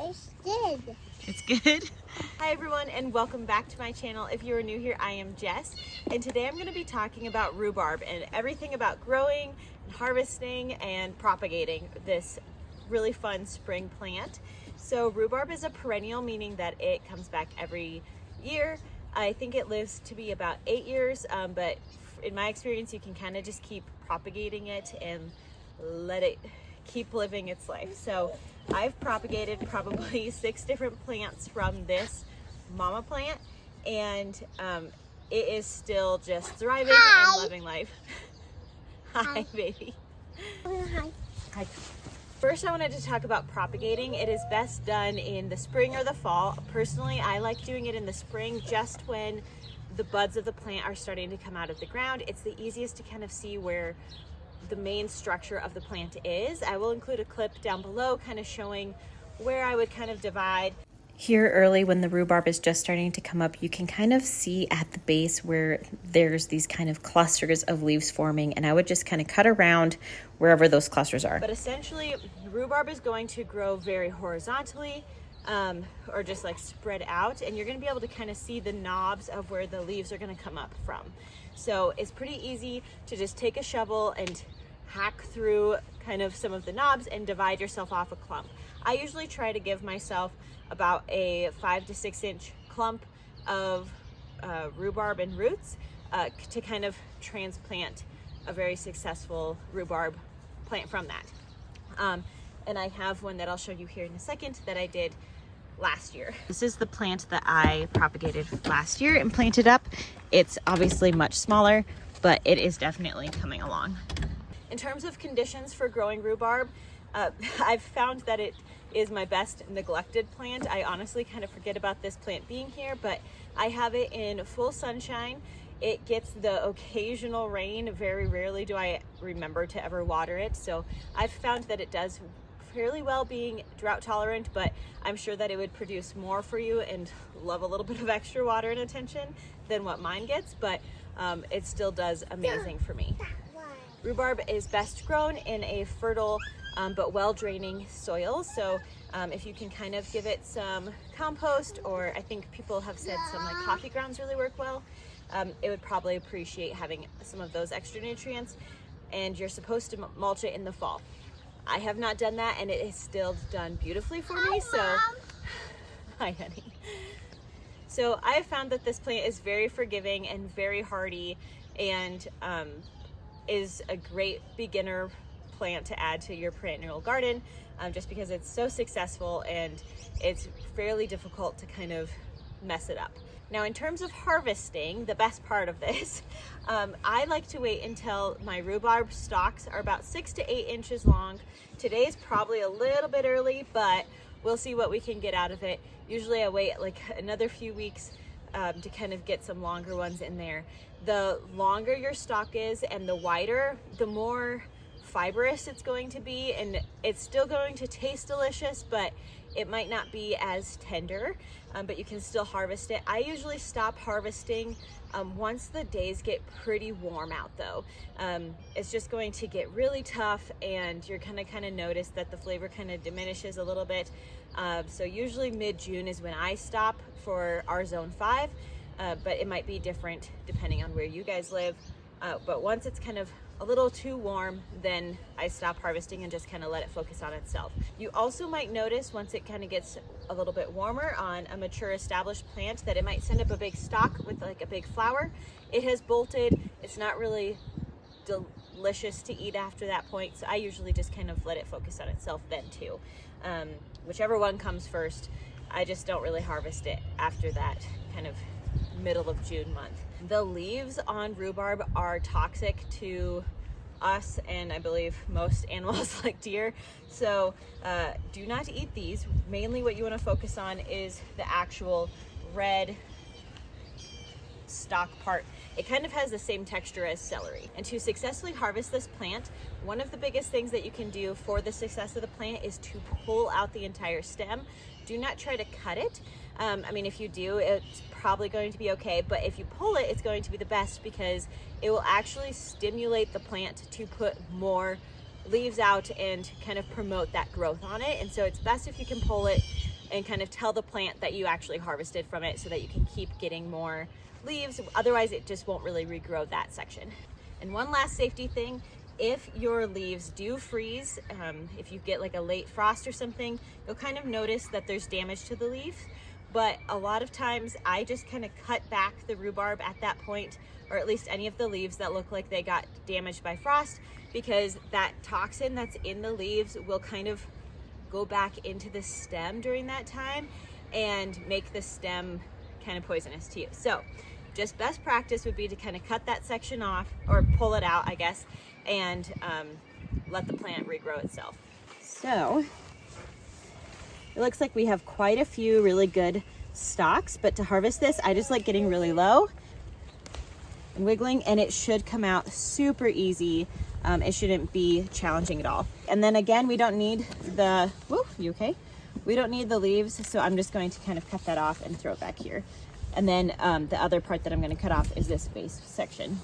It's good. It's good. Hi everyone, and welcome back to my channel. If you are new here, I am Jess, and today I'm going to be talking about rhubarb and everything about growing and harvesting and propagating this really fun spring plant. So rhubarb is a perennial, meaning that it comes back every year. I think it lives to be about 8 years, but in my experience, you can kind of just keep propagating it and let it keep living its life. So I've propagated probably 6 different plants from this mama plant, and it is still just thriving and loving life. Hi, baby. Hi. Hi. First, I wanted to talk about propagating. It is best done in the spring or the fall. Personally, I like doing it in the spring, just when the buds of the plant are starting to come out of the ground. It's the easiest to kind of see where the main structure of the plant is. I will include a clip down below kind of showing where I would kind of divide. Here early when the rhubarb is just starting to come up, you can kind of see at the base where there's these kind of clusters of leaves forming, and I would just kind of cut around wherever those clusters are. But essentially, rhubarb is going to grow very horizontally, or just like spread out, and you're going to be able to kind of see the knobs of where the leaves are going to come up from. So it's pretty easy to just take a shovel and hack through kind of some of the knobs and divide yourself off a clump. I usually try to give myself about a 5 to 6 inch clump of rhubarb and roots to kind of transplant a very successful rhubarb plant from that. And I have one that I'll show you here in a second that I did last year. This is the plant that I propagated last year and planted up. It's obviously much smaller, but it is definitely coming along. In terms of conditions for growing rhubarb, I've found that it is my best neglected plant. I honestly kind of forget about this plant being here, but I have it in full sunshine. It gets the occasional rain. Very rarely do I remember to ever water it. So I've found that it does fairly well being drought tolerant, but I'm sure that it would produce more for you and love a little bit of extra water and attention than what mine gets, but it still does amazing for me. Rhubarb is best grown in a fertile but well-draining soil. So if you can kind of give it some compost, or I think people have said some like coffee grounds really work well, it would probably appreciate having some of those extra nutrients. And you're supposed to mulch it in the fall. I have not done that, and it is still done beautifully for me. So, hi, honey. So I have found that this plant is very forgiving and very hardy, and is a great beginner plant to add to your perennial garden, just because it's so successful and it's fairly difficult to kind of mess it up. Now, in terms of harvesting, the best part of this, I like to wait until my rhubarb stalks are about 6 to 8 inches long. Today's probably a little bit early, but we'll see what we can get out of it. Usually I wait like another few weeks to kind of get some longer ones in there. The longer your stalk is and the wider, the more fibrous it's going to be, and it's still going to taste delicious, but it might not be as tender, but you can still harvest it. I usually stop harvesting once the days get pretty warm out though. It's just going to get really tough, and you're gonna kind of notice that the flavor kind of diminishes a little bit. So usually mid-June is when I stop for our zone 5, but it might be different depending on where you guys live. But once it's kind of a little too warm, then I stop harvesting and just kind of let it focus on itself. You also might notice once it kind of gets a little bit warmer on a mature established plant that it might send up a big stalk with like a big flower. It has bolted. It's not really delicious to eat after that point, so I usually just kind of let it focus on itself then too. Whichever one comes first, I just don't really harvest it after that kind of middle of June month. The leaves on rhubarb are toxic to us, and I believe most animals like deer, so do not eat these. Mainly what you want to focus on is the actual red stalk part. It kind of has the same texture as celery. And to successfully harvest this plant, one of the biggest things that you can do for the success of the plant is to pull out the entire stem. Do not try to cut it. I mean, if you do, it's probably going to be okay, but if you pull it, it's going to be the best, because it will actually stimulate the plant to put more leaves out and kind of promote that growth on it. And so it's best if you can pull it. and kind of tell the plant that you actually harvested from it so that you can keep getting more leaves. Otherwise, it just won't really regrow that section. And one last safety thing, if your leaves do freeze, if you get like a late frost or something, you'll kind of notice that there's damage to the leaf. But a lot of times I just kind of cut back the rhubarb at that point, or at least any of the leaves that look like they got damaged by frost, because that toxin that's in the leaves will kind of go back into the stem during that time and make the stem kind of poisonous to you. So just best practice would be to kind of cut that section off, or pull it out, I guess, and let the plant regrow itself. So it looks like we have quite a few really good stalks, but to harvest this, I just like getting really low and wiggling, and it should come out super easy. It shouldn't be challenging at all. And then again, we don't need the, whoa, you okay? We don't need the leaves, so I'm just going to kind of cut that off and throw it back here. And then the other part that I'm going to cut off is this base section.